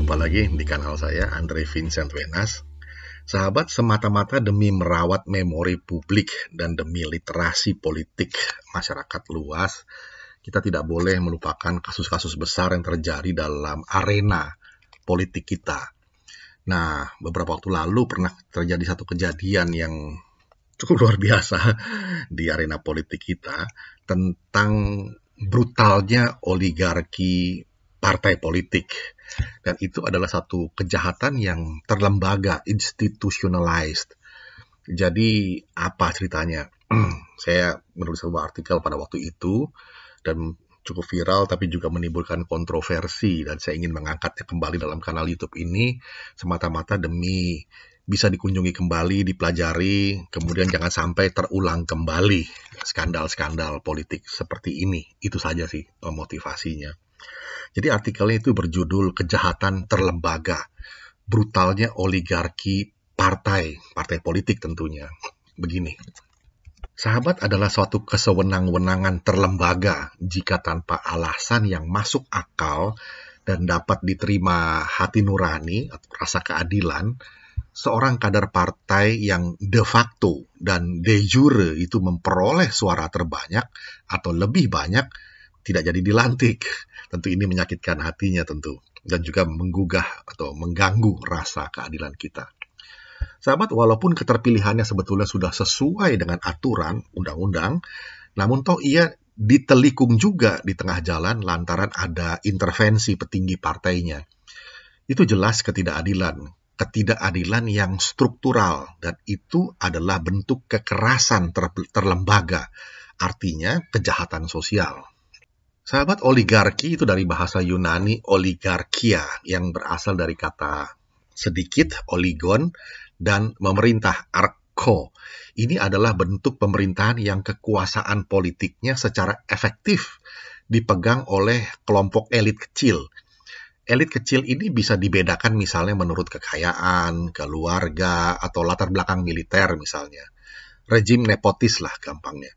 Jumpa lagi di kanal saya, Andre Vincent Wenas. Sahabat, semata-mata demi merawat memori publik dan demi literasi politik masyarakat luas, kita tidak boleh melupakan kasus-kasus besar yang terjadi dalam arena politik kita. Nah, beberapa waktu lalu pernah terjadi satu kejadian yang cukup luar biasa di arena politik kita tentang brutalnya oligarki partai politik. Dan itu adalah satu kejahatan yang terlembaga, institutionalized. Jadi apa ceritanya? Saya menulis sebuah artikel pada waktu itu dan cukup viral tapi juga menimbulkan kontroversi, dan saya ingin mengangkatnya kembali dalam kanal YouTube ini semata-mata demi bisa dikunjungi kembali, dipelajari, kemudian jangan sampai terulang kembali skandal-skandal politik seperti ini. Itu saja sih motivasinya. Jadi artikelnya itu berjudul Kejahatan Terlembaga, Brutalnya Oligarki Partai Politik tentunya. Begini, sahabat adalah suatu kesewenang-wenangan terlembaga jika tanpa alasan yang masuk akal dan dapat diterima hati nurani atau rasa keadilan, seorang kader partai yang de facto dan de jure itu memperoleh suara terbanyak atau lebih banyak tidak jadi dilantik. Tentu ini menyakitkan hatinya tentu, dan juga menggugah atau mengganggu rasa keadilan kita. Sahabat, walaupun keterpilihannya sebetulnya sudah sesuai dengan aturan undang-undang, namun toh ia ditelikung juga di tengah jalan lantaran ada intervensi petinggi partainya. Itu jelas ketidakadilan yang struktural, dan itu adalah bentuk kekerasan terlembaga, artinya kejahatan sosial. Sahabat, oligarki itu dari bahasa Yunani oligarkia yang berasal dari kata sedikit, oligon, dan memerintah, arko. Ini adalah bentuk pemerintahan yang kekuasaan politiknya secara efektif dipegang oleh kelompok elit kecil. Elit kecil ini bisa dibedakan misalnya menurut kekayaan, keluarga, atau latar belakang militer misalnya. Rejim nepotis lah gampangnya.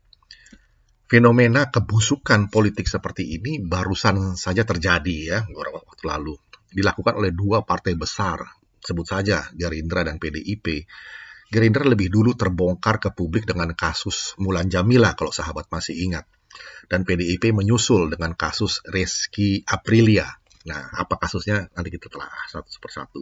Fenomena kebusukan politik seperti ini barusan saja terjadi ya, beberapa waktu lalu. Dilakukan oleh dua partai besar, sebut saja Gerindra dan PDIP. Gerindra lebih dulu terbongkar ke publik dengan kasus Mulan Jamila kalau sahabat masih ingat. Dan PDIP menyusul dengan kasus Rizky Aprilia. Nah, apa kasusnya nanti kita telah satu persatu.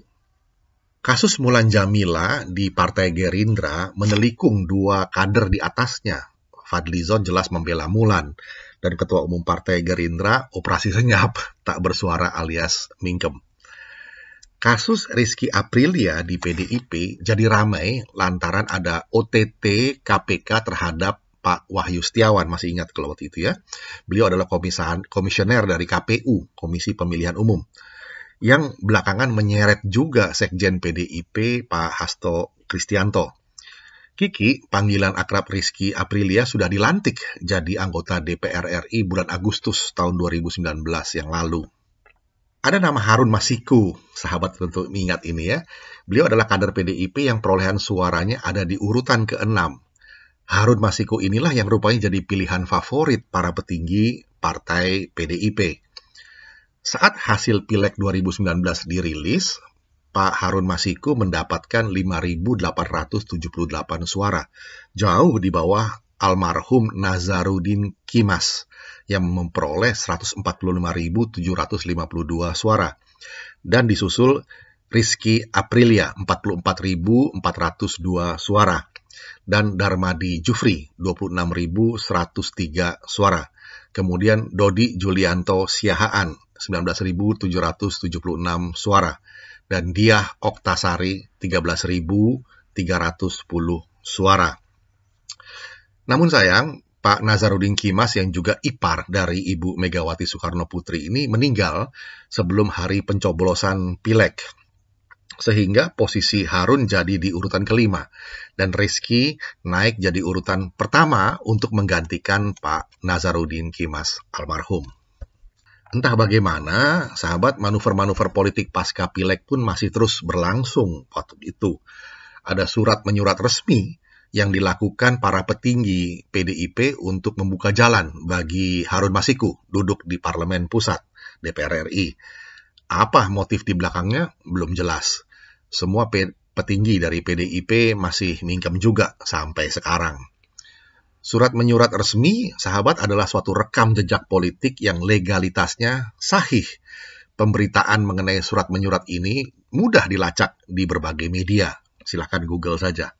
Kasus Mulan Jamila di Partai Gerindra menelikung dua kader di atasnya. Fadlizon jelas membela Mulan, dan Ketua Umum Partai Gerindra operasi senyap, tak bersuara alias mingkem. Kasus Rizky Aprilia di PDIP jadi ramai lantaran ada OTT KPK terhadap Pak Wahyu Setiawan, masih ingat kalau waktu itu ya. Beliau adalah komisioner dari KPU, Komisi Pemilihan Umum, yang belakangan menyeret juga Sekjen PDIP Pak Hasto Kristianto. Kiki, panggilan akrab Rizky Aprilia, sudah dilantik jadi anggota DPR RI bulan Agustus tahun 2019 yang lalu. Ada nama Harun Masiku, sahabat tentu ingat ini ya. Beliau adalah kader PDIP yang perolehan suaranya ada di urutan ke-6. Harun Masiku inilah yang rupanya jadi pilihan favorit para petinggi partai PDIP. Saat hasil Pileg 2019 dirilis, Pak Harun Masiku mendapatkan 5.878 suara, jauh di bawah almarhum Nazarudin Kimas yang memperoleh 145.752 suara, dan disusul Rizky Aprilia 44.402 suara, dan Darmadi Jufri 26.103 suara. Kemudian Dodi Julianto Siahaan 19.776 suara, dan Diah Oktasari 13.310 suara. Namun sayang, Pak Nazarudin Kimas yang juga ipar dari Ibu Megawati Soekarno Putri ini meninggal sebelum hari pencoblosan Pileg. Sehingga posisi Harun jadi di urutan ke-5, dan Rizky naik jadi urutan pertama untuk menggantikan Pak Nazarudin Kimas almarhum. Entah bagaimana, sahabat, manuver-manuver politik pasca Pileg pun masih terus berlangsung waktu itu. Ada surat menyurat resmi yang dilakukan para petinggi PDIP untuk membuka jalan bagi Harun Masiku duduk di Parlemen Pusat, DPR RI. Apa motif di belakangnya? Belum jelas. Semua petinggi dari PDIP masih mingkem juga sampai sekarang. Surat menyurat resmi, sahabat, adalah suatu rekam jejak politik yang legalitasnya sahih. Pemberitaan mengenai surat menyurat ini mudah dilacak di berbagai media. Silahkan Google saja.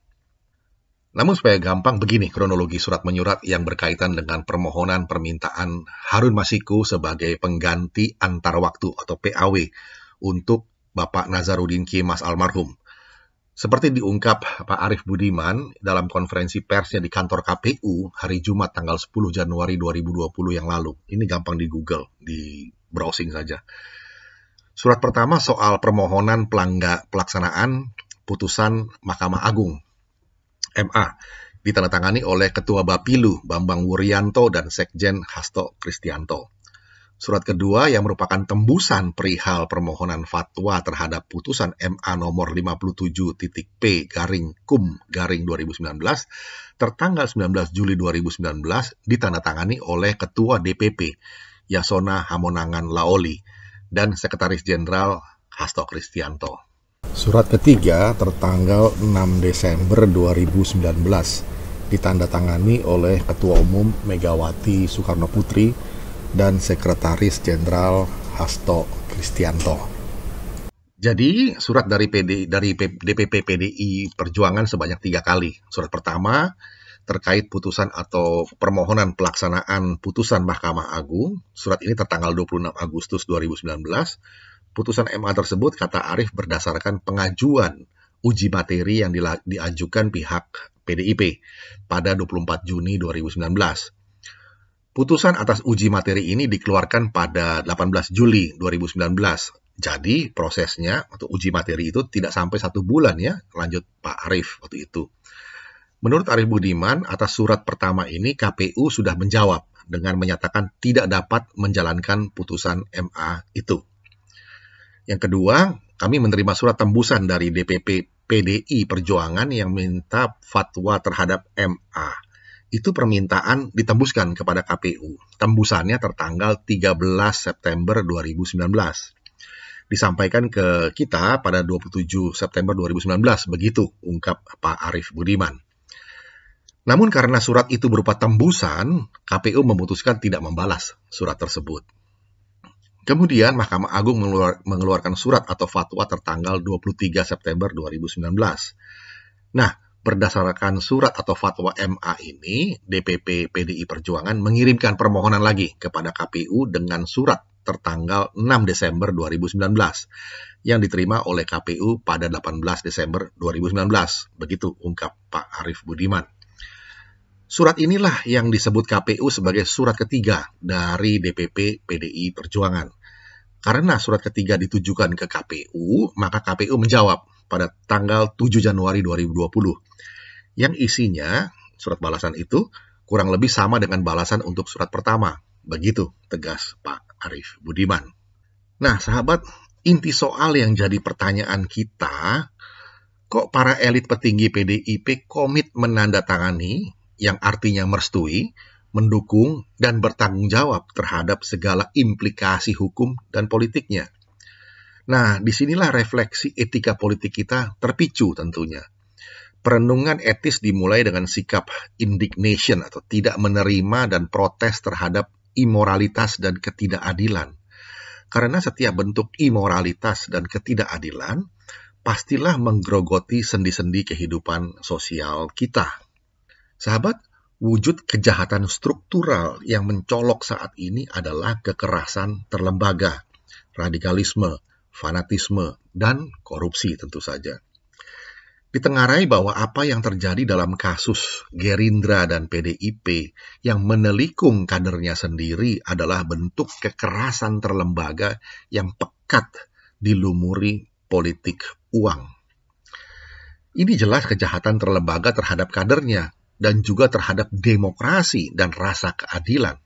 Namun supaya gampang, begini kronologi surat menyurat yang berkaitan dengan permohonan permintaan Harun Masiku sebagai pengganti antar waktu atau PAW untuk Bapak Nazarudin Kemas almarhum. Seperti diungkap Pak Arief Budiman dalam konferensi persnya di kantor KPU hari Jumat tanggal 10 Januari 2020 yang lalu. Ini gampang di Google, di browsing saja. Surat pertama soal permohonan pelaksanaan putusan Mahkamah Agung MA, ditandatangani oleh Ketua Bapilu Bambang Wuryanto dan Sekjen Hasto Kristianto. Surat kedua yang merupakan tembusan perihal permohonan fatwa terhadap putusan MA nomor 57.P/KUM/2019 tertanggal 19 Juli 2019 ditandatangani oleh Ketua DPP Yasona Hamonangan Laoli dan Sekretaris Jenderal Hasto Kristianto. Surat ketiga tertanggal 6 Desember 2019 ditandatangani oleh Ketua Umum Megawati Soekarno Putri dan Sekretaris Jenderal Hasto Kristianto. Jadi surat dari DPP PDI Perjuangan sebanyak 3 kali. Surat pertama terkait putusan atau permohonan pelaksanaan putusan Mahkamah Agung. Surat ini tertanggal 26 Agustus 2019. Putusan MA tersebut, kata Arief, berdasarkan pengajuan uji materi yang diajukan pihak PDIP pada 24 Juni 2019. Putusan atas uji materi ini dikeluarkan pada 18 Juli 2019. Jadi prosesnya atau uji materi itu tidak sampai 1 bulan ya, lanjut Pak Arief waktu itu. Menurut Arief Budiman, atas surat pertama ini KPU sudah menjawab dengan menyatakan tidak dapat menjalankan putusan MA itu. Yang kedua, kami menerima surat tembusan dari DPP PDI Perjuangan yang minta fatwa terhadap MA. Itu permintaan ditembuskan kepada KPU. Tembusannya tertanggal 13 September 2019. Disampaikan ke kita pada 27 September 2019, begitu ungkap Pak Arief Budiman. Namun karena surat itu berupa tembusan, KPU memutuskan tidak membalas surat tersebut. Kemudian Mahkamah Agung mengeluarkan surat atau fatwa tertanggal 23 September 2019. Nah, berdasarkan surat atau fatwa MA ini, DPP PDI Perjuangan mengirimkan permohonan lagi kepada KPU dengan surat tertanggal 6 Desember 2019 yang diterima oleh KPU pada 18 Desember 2019. Begitu ungkap Pak Arief Budiman. Surat inilah yang disebut KPU sebagai surat ketiga dari DPP PDI Perjuangan. Karena surat ketiga ditujukan ke KPU, maka KPU menjawab pada tanggal 7 Januari 2020. Yang isinya, surat balasan itu kurang lebih sama dengan balasan untuk surat pertama. Begitu tegas Pak Arief Budiman. Nah, sahabat, inti soal yang jadi pertanyaan kita, kok para elit petinggi PDIP komit menandatangani, yang artinya merestui, mendukung, dan bertanggung jawab terhadap segala implikasi hukum dan politiknya. Nah, disinilah refleksi etika politik kita terpicu tentunya. Perenungan etis dimulai dengan sikap indignation atau tidak menerima dan protes terhadap imoralitas dan ketidakadilan. Karena setiap bentuk imoralitas dan ketidakadilan pastilah menggerogoti sendi-sendi kehidupan sosial kita. Sahabat, wujud kejahatan struktural yang mencolok saat ini adalah kekerasan terlembaga, radikalisme, fanatisme, dan korupsi tentu saja. Ditengarai bahwa apa yang terjadi dalam kasus Gerindra dan PDIP yang menelikung kadernya sendiri adalah bentuk kekerasan terlembaga yang pekat dilumuri politik uang. Ini jelas kejahatan terlembaga terhadap kadernya, dan juga terhadap demokrasi dan rasa keadilan.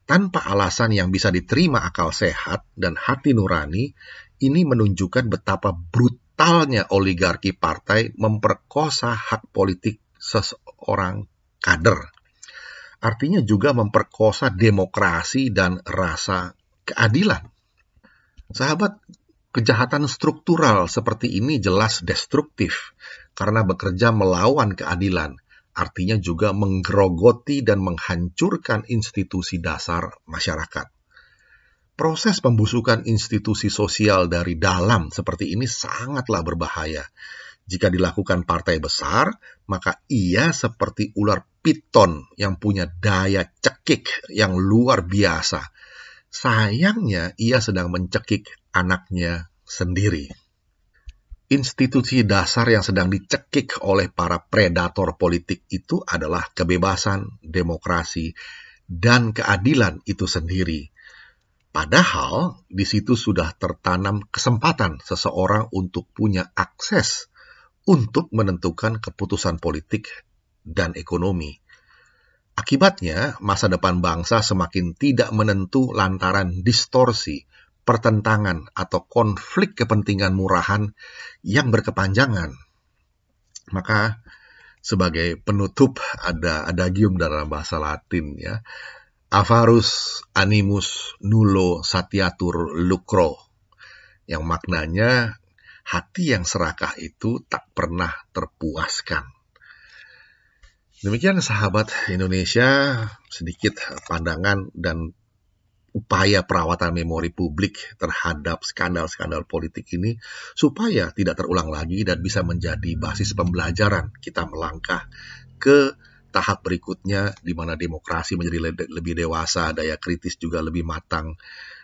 Tanpa alasan yang bisa diterima akal sehat dan hati nurani, ini menunjukkan betapa brutalnya oligarki partai memperkosa hak politik seseorang kader. Artinya juga memperkosa demokrasi dan rasa keadilan. Sahabat, kejahatan struktural seperti ini jelas destruktif karena bekerja melawan keadilan, artinya juga menggerogoti dan menghancurkan institusi dasar masyarakat. Proses pembusukan institusi sosial dari dalam seperti ini sangatlah berbahaya. Jika dilakukan partai besar, maka ia seperti ular piton yang punya daya cekik yang luar biasa. Sayangnya, ia sedang mencekik anaknya sendiri. Institusi dasar yang sedang dicekik oleh para predator politik itu adalah kebebasan, demokrasi, dan keadilan itu sendiri. Padahal di situ sudah tertanam kesempatan seseorang untuk punya akses untuk menentukan keputusan politik dan ekonomi. Akibatnya, masa depan bangsa semakin tidak menentu lantaran distorsi, pertentangan, atau konflik kepentingan murahan yang berkepanjangan. Maka, sebagai penutup, ada adagium dalam bahasa Latin, ya. Avarus animus nullo satiatur lucro, yang maknanya hati yang serakah itu tak pernah terpuaskan. Demikian sahabat Indonesia, sedikit pandangan dan upaya perawatan memori publik terhadap skandal-skandal politik ini supaya tidak terulang lagi dan bisa menjadi basis pembelajaran kita melangkah ke tahap berikutnya di mana demokrasi menjadi lebih dewasa, daya kritis juga lebih matang,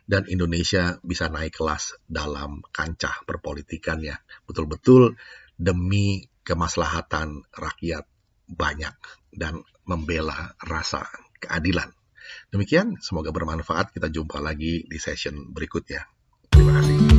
dan Indonesia bisa naik kelas dalam kancah perpolitikannya. Betul-betul demi kemaslahatan rakyat banyak dan membela rasa keadilan. Demikian, semoga bermanfaat. Kita jumpa lagi di session berikutnya. Terima kasih.